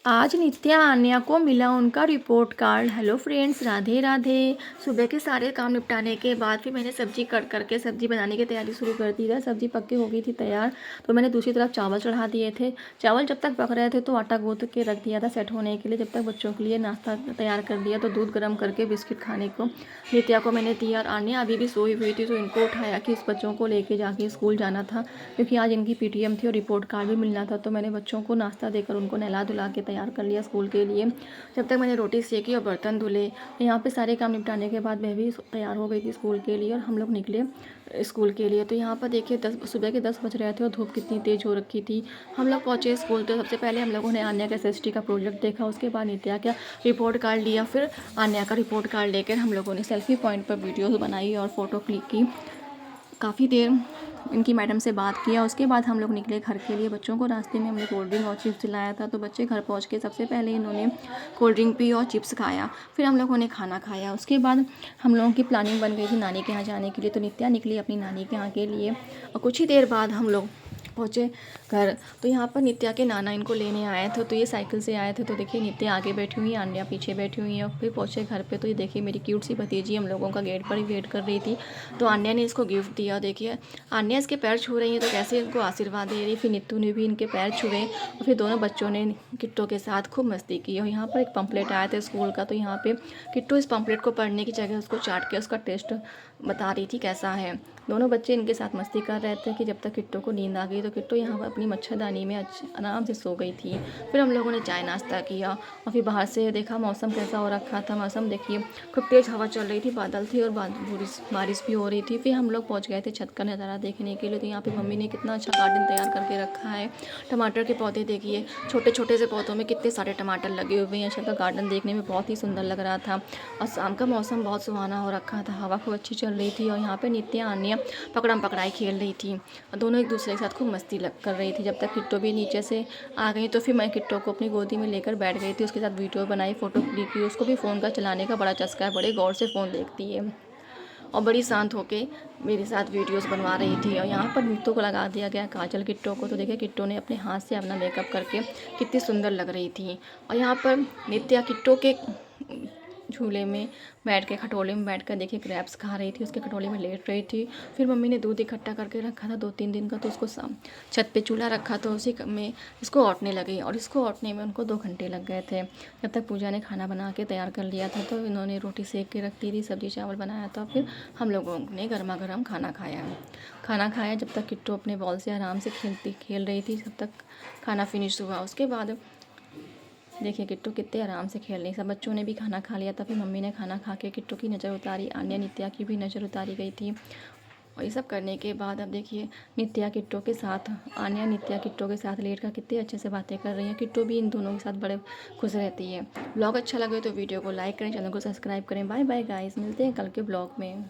आज नित्या आन्या को मिला उनका report card. Hello friends, Radhe Radhe. सुबह के सारे काम निपटाने के बाद फिर मैंने सब्जी कट करके सब्जी बनाने की तैयारी शुरू कर दी है। सब्जी पक के हो गई थी तैयार, तो मैंने दूसरी तरफ चावल चढ़ा दिए थे। चावल जब तक पक रहे थे तो आटा गूंथ के रख दिया था सेट होने के लिए। जब तक बच्चों के लिए नाश्ता तैयार कर दिया तो दूध गर्म करके बिस्किट खाने को नित्या को मैंने दिया। और आन्या अभी भी सोई हुई थी तो इनको उठाया कि इस बच्चों को लेके जाके स्कूल जाना था, क्योंकि आज इनकी पीटीएम थी और रिपोर्ट कार्ड भी मिलना था। तो मैंने बच्चों को नाश्ता देकर उनको नहला धुला के तैयार कर लिया स्कूल के लिए। जब तक मैंने रोटी सेकी और बर्तन धुले, यहाँ पे सारे काम निपटाने के बाद मैं भी तैयार हो गई थी स्कूल के लिए और हम लोग निकले स्कूल के लिए। तो यहाँ पर देखिए सुबह के 10 बज रहे थे और धूप कितनी तेज़ हो रखी थी। हम लोग पहुँचे स्कूल तो सबसे पहले हम लोगों ने आन्या का एसएसटी का प्रोजेक्ट देखा, उसके बाद नित्या का रिपोर्ट कार्ड लिया, फिर आन्या का रिपोर्ट कार्ड लेकर हम लोगों ने सेल्फी पॉइंट पर वीडियोज़ बनाई और फ़ोटो क्लिक की। काफ़ी देर इनकी मैडम से बात किया। उसके बाद हम लोग निकले घर के लिए। बच्चों को रास्ते में हमने कोल्ड ड्रिंक और चिप्स दिलाया था, तो बच्चे घर पहुंच के सबसे पहले इन्होंने कोल्ड ड्रिंक पी और चिप्स खाया। फिर हम लोगों ने खाना खाया। उसके बाद हम लोगों की प्लानिंग बन गई थी नानी के यहाँ जाने के लिए, तो नित्या निकली अपनी नानी के यहाँ के लिए। और कुछ ही देर बाद हम लोग पहुँचे घर। तो यहाँ पर नित्या के नाना इनको लेने आए थे, तो ये साइकिल से आए थे। तो देखिए नित्या आगे बैठी हुई है, आन्या पीछे बैठी हुई है। और फिर पहुँचे घर पे तो ये देखिए मेरी क्यूट सी भतीजी हम लोगों का गेट पर ही वेट कर रही थी। तो आन्या ने इसको गिफ्ट दिया। देखिए आन्या इसके पैर छू रही है तो कैसे इनको आशीर्वाद दे रही। फिर नित्तू ने भी इनके पैर छुए और फिर दोनों बच्चों ने किट्टो के साथ खूब मस्ती की। और यहाँ पर एक पंपलेट आया था स्कूल का, तो यहाँ पे किट्टू इस पंपलेट को पढ़ने की जगह उसको चाट के उसका टेस्ट बता रही थी कैसा है। दोनों बच्चे इनके साथ मस्ती कर रहे थे कि जब तक किट्टो को नींद आ गई तो किट्टो यहाँ पर अपनी मच्छरदानी में आराम से सो गई थी। फिर हम लोगों ने चाय नाश्ता किया और फिर बाहर से देखा मौसम कैसा हो रखा था। मौसम देखिए खूब तेज़ हवा चल रही थी, बादल थी और बारिश भी हो रही थी। फिर हम लोग पहुँच गए थे छत का नज़ारा देखने के लिए। तो यहाँ पे मम्मी ने कितना अच्छा गार्डन तैयार करके रखा है। टमाटर के पौधे देखिए, छोटे छोटे से पौधों में कितने सारे टमाटर लगे हुए हैं। छत का गार्डन देखने में बहुत ही सुंदर लग रहा था और शाम का मौसम बहुत सुहाना हो रखा था, हवा खूब अच्छी चल रही थी। और यहाँ पे नित्या आन्या पकड़म पकड़ाई खेल रही थी और दोनों एक दूसरे के साथ खूब मस्ती कर रही थी। जब तक किट्टो भी नीचे से आ गई तो फिर मैं किट्टो को अपनी गोदी में लेकर बैठ गई थी, उसके साथ वीडियो बनाई, फ़ोटो क्लिक की। उसको भी फ़ोन का चलाने का बड़ा चस्का है, बड़े गौर से फ़ोन देखती है और बड़ी शांत होके मेरे साथ वीडियोस बनवा रही थी। और यहाँ पर नित्तू को लगा दिया गया काजल किट्टो को। तो देखिए किट्टो ने अपने हाथ से अपना मेकअप करके कितनी सुंदर लग रही थी। और यहाँ पर नित्या किट्टो के झूले में बैठ के, खटोले में बैठ कर देखिए क्रैप्स खा रही थी, उसके खटोले में लेट रही थी। फिर मम्मी ने दूध इकट्ठा करके रखा था 2-3 दिन का, तो उसको छत पे चूल्हा रखा तो उसी में इसको औटने लगी और इसको औटने में उनको 2 घंटे लग गए थे। जब तक पूजा ने खाना बना के तैयार कर लिया था तो इन्होंने रोटी सेक के रख दी थी, सब्जी चावल बनाया था। फिर हम लोगों ने गर्मा गर्म खाना खाया जब तक किट्टू अपने बॉल से आराम से खेल रही थी, जब तक खाना फिनिश हुआ। उसके बाद देखिए किट्टू कितने आराम से खेल रही। सब बच्चों ने भी खाना खा लिया था। फिर मम्मी ने खाना खा के किट्टू की नज़र उतारी, आन्या नित्या की भी नज़र उतारी गई थी। और ये सब करने के बाद अब देखिए नित्या किट्टू के साथ, आन्या नित्या किट्टू के साथ लेट कर कितने अच्छे से बातें कर रही हैं। किट्टू भी इन दोनों के साथ बड़े खुश रहती है। ब्लॉग अच्छा लगे तो वीडियो को लाइक करें, चैनल को सब्सक्राइब करें। बाय बाय गाइस, मिलते हैं कल के ब्लॉग में।